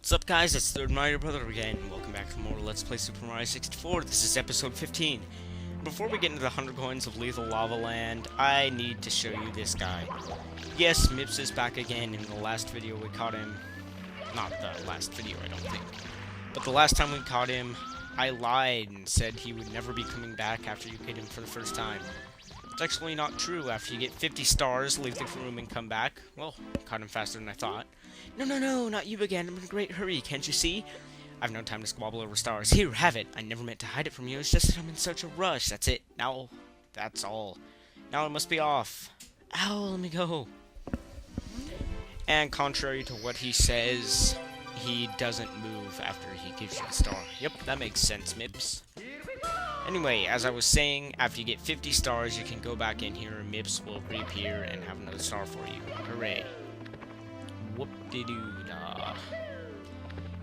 What's up, guys? It's ThirdMarioBrother again. Welcome back for more Let's Play Super Mario 64. This is episode 15. Before we get into the 100 coins of Lethal Lava Land, I need to show you this guy. Yes, MIPS is back again. In the last video we caught him. Not the last video, I don't think. But the last time we caught him, I lied and said he would never be coming back after you get him for the first time. It's actually not true. After you get 50 stars, leave the room and come back. Well, caught him faster than I thought. No, not you again. I'm in a great hurry, can't you see? I've no time to squabble over stars. Here, have it. I never meant to hide it from you. It's just that I'm in such a rush. That's it. Now, that's all. Now I must be off. Ow, let me go. And contrary to what he says, he doesn't move after he gives you the star. Yep, that makes sense, MIPS. Anyway, as I was saying, after you get 50 stars, you can go back in here and MIPS will reappear and have another star for you. Hooray. Whoop-de-doo-dah.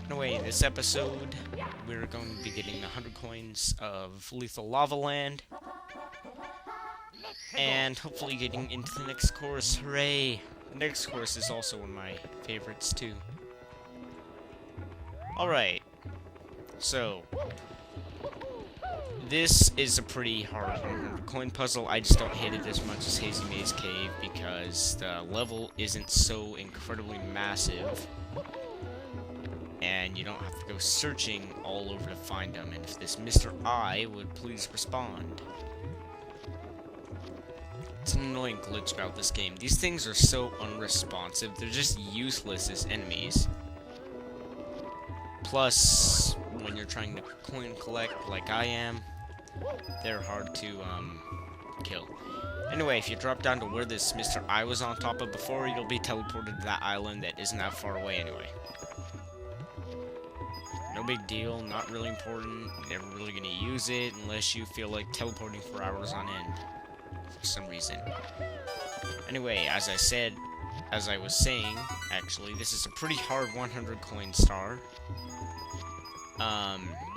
Anyway, in this episode, we're going to be getting 100 coins of Lethal Lava Land. And hopefully getting into the next course. Hooray! The next course is also one of my favorites, too. Alright. So, this is a pretty hard 100 coin puzzle. I just don't hate it as much as Hazy Maze Cave because the level isn't so incredibly massive. And you don't have to go searching all over to find them. And if this Mr. I would please respond. It's an annoying glitch about this game. These things are so unresponsive. They're just useless as enemies. Plus, when you're trying to coin collect like I am, they're hard to kill. Anyway, if you drop down to where this Mr. I was on top of before, you'll be teleported to that island that isn't that far away anyway. No big deal, not really important, never really gonna use it unless you feel like teleporting for hours on end. For some reason. Anyway, as I was saying, actually, this is a pretty hard 100 coin star.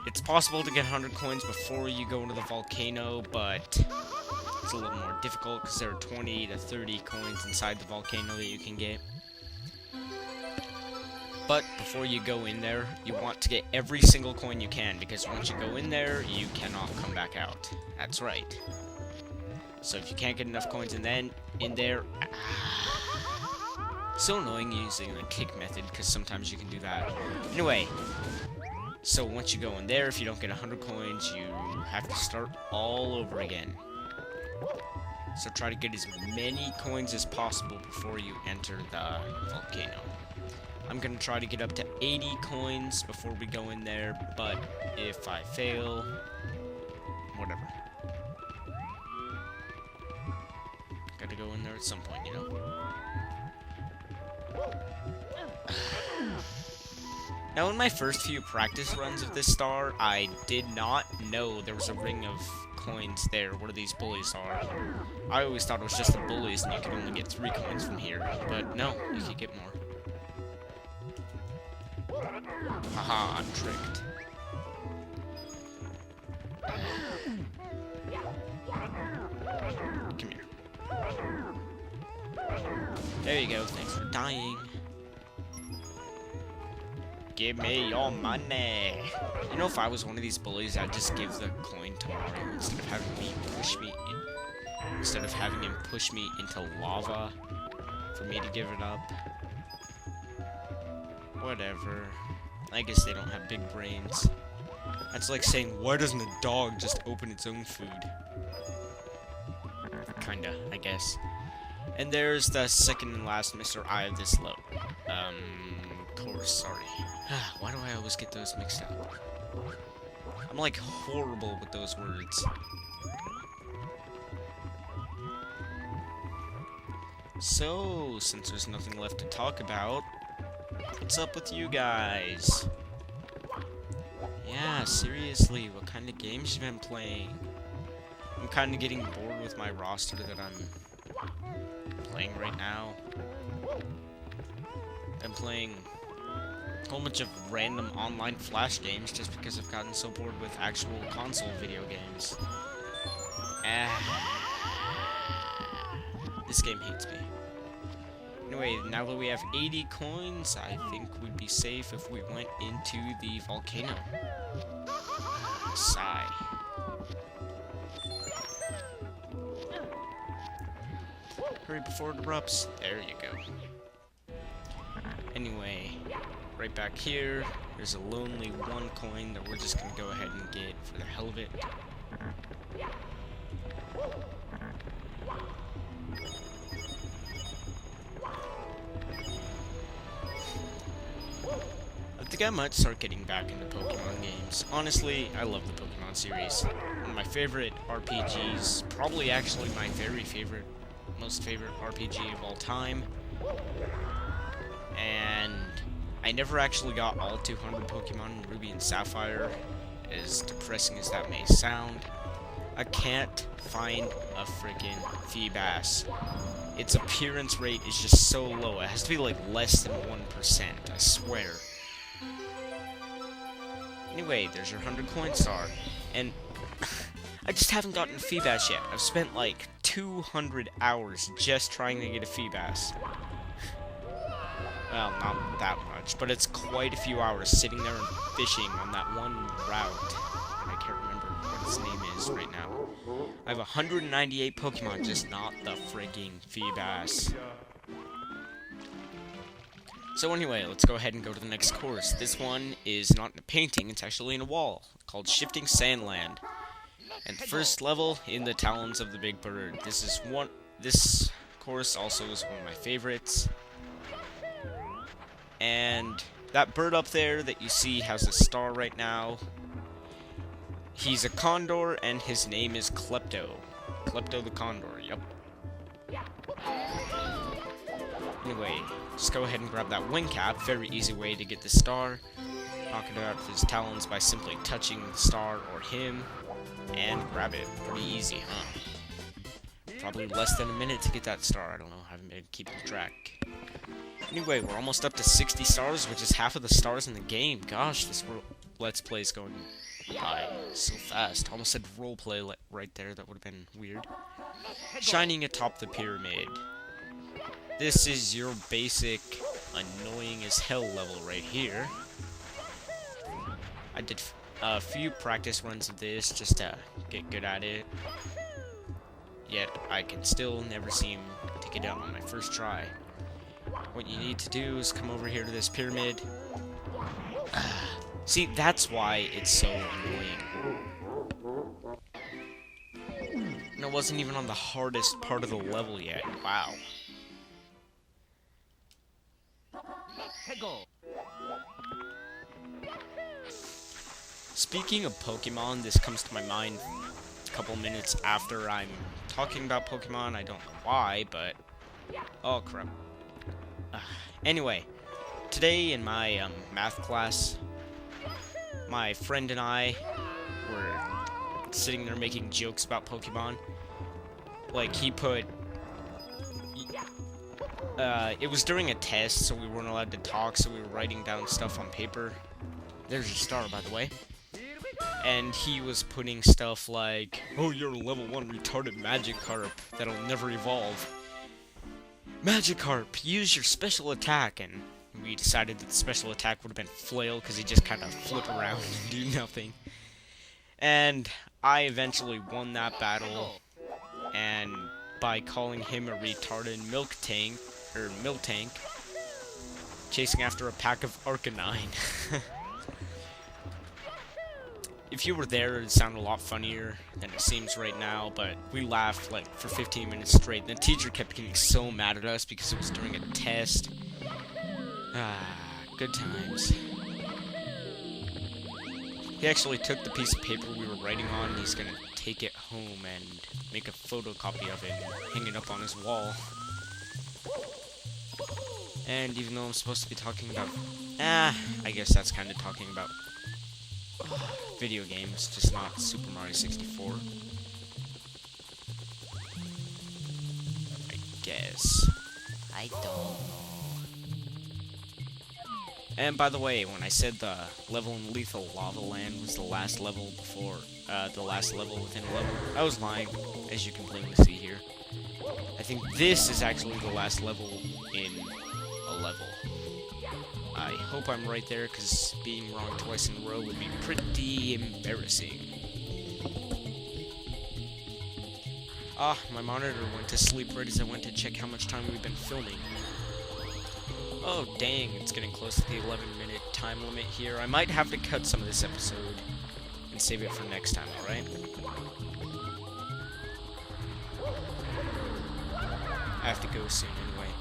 It's possible to get 100 coins before you go into the volcano, but it's a little more difficult because there are 20 to 30 coins inside the volcano that you can get. But before you go in there, you want to get every single coin you can, because once you go in there, you cannot come back out. That's right. So if you can't get enough coins in there, so annoying using the kick method, because sometimes you can do that. Anyway, so once you go in there, if you don't get 100 coins, you have to start all over again. So try to get as many coins as possible before you enter the volcano. I'm gonna try to get up to 80 coins before we go in there, but if I fail, whatever. Gotta go in there at some point, you know? Now, in my first few practice runs of this star, I did not know there was a ring of coins there where these bullies are. I always thought it was just the bullies and you could only get 3 coins from here, but no, you could get more. Haha, I'm tricked. Come here. There you go, thanks for dying. Give me your money. You know, if I was one of these bullies, I'd just give the coin to Mario instead of having him push me into lava for me to give it up. Whatever. I guess they don't have big brains. That's like saying, why doesn't a dog just open its own food? Kinda, I guess. And there's the second and last Mr. I of this low. Course, sorry. Why do I always get those mixed up? I'm like horrible with those words. So, since there's nothing left to talk about, what's up with you guys? Yeah, seriously, what kind of games you been playing? I'm kind of getting bored with my roster that I'm playing right now. I'm playing a whole bunch of random online flash games just because I've gotten so bored with actual console video games. This game hates me. Anyway, now that we have 80 coins, I think we'd be safe if we went into the volcano. Sigh. Hurry before it erupts. There you go. Anyway, right back here, there's a lonely 1 coin that we're just gonna go ahead and get for the hell of it. I think I might start getting back into Pokemon games. Honestly, I love the Pokemon series. One of my favorite RPGs, probably actually my very favorite, most favorite RPG of all time. And I never actually got all 200 Pokemon in Ruby and Sapphire, as depressing as that may sound. I can't find a freaking Feebas. Its appearance rate is just so low. It has to be like less than 1%, I swear. Anyway, there's your 100 coin star, and I just haven't gotten a Feebas yet. I've spent like 200 hours just trying to get a Feebas. Well, not that much, but it's quite a few hours sitting there and fishing on that one route. I can't remember what its name is right now. I have 198 Pokemon, just not the frigging Feebas. So anyway, let's go ahead and go to the next course. This one is not in a painting, it's actually in a wall, called Shifting Sandland. And the first level, in the Talons of the Big Bird. This course also is one of my favorites. And that bird up there that you see has a star right now. He's a condor, and his name is Klepto. Klepto the Condor, yep. Anyway, just go ahead and grab that wing cap. Very easy way to get the star. Knock it out with his talons by simply touching the star or him. And grab it. Pretty easy, huh? Probably less than a minute to get that star. I don't know, I haven't been keeping track. Anyway, we're almost up to 60 stars, which is half of the stars in the game. Gosh, this Let's Play is going by so fast. Almost said roleplay right there, that would have been weird. Shining atop the pyramid. This is your basic annoying as hell level right here. I did a few practice runs of this just to get good at it. Yet I can still never seem to get it on my first try. What you need to do is come over here to this pyramid. See, that's why it's so annoying. And it wasn't even on the hardest part of the level yet. Wow. Speaking of Pokemon, this comes to my mind a couple minutes after I'm talking about Pokemon. I don't know why, but... oh, crap. Anyway, today in my math class, my friend and I were sitting there making jokes about Pokemon. Like, he put... it was during a test, so we weren't allowed to talk, so we were writing down stuff on paper. There's your star, by the way. And he was putting stuff like, oh, you're a level 1 retarded Magikarp that'll never evolve. Magikarp, use your special attack. And we decided that the special attack would have been Flail, because he just kind of flip around and do nothing. And I eventually won that battle, and by calling him a retarded Miltank, chasing after a pack of Arcanine. If you were there, it'd sound a lot funnier than it seems right now, but we laughed like for 15 minutes straight. And the teacher kept getting so mad at us because it was during a test. Good times. He actually took the piece of paper we were writing on, and he's gonna take it home and make a photocopy of it and hang it up on his wall. And even though I'm supposed to be talking about... I guess that's kind of talking about video games, just not Super Mario 64. I guess. I don't know. And by the way, when I said the level in Lethal Lava Land was the last level before, the last level within a level, I was lying, as you can plainly see here. I think this is actually the last level in a level. I hope I'm right there, because being wrong twice in a row would be pretty embarrassing. Ah, my monitor went to sleep right as I went to check how much time we've been filming. Oh, dang, it's getting close to the 11-minute time limit here. I might have to cut some of this episode and save it for next time, alright? I have to go soon anyway.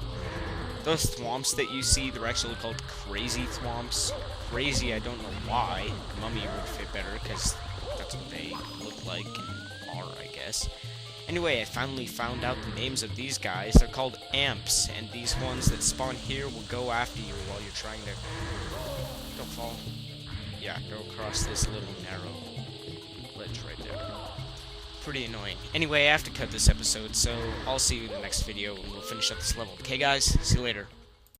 Those thwomps that you see, they're actually called crazy thwomps. Crazy, I don't know why. Mummy would fit better, because that's what they look like and are, I guess. Anyway, I finally found out the names of these guys. They're called amps, and these ones that spawn here will go after you while you're trying to... Don't fall. Yeah, go across this little narrow ledge right there. Pretty annoying. Anyway, I have to cut this episode, so I'll see you in the next video, and we'll finish up this level. Okay, guys? See you later.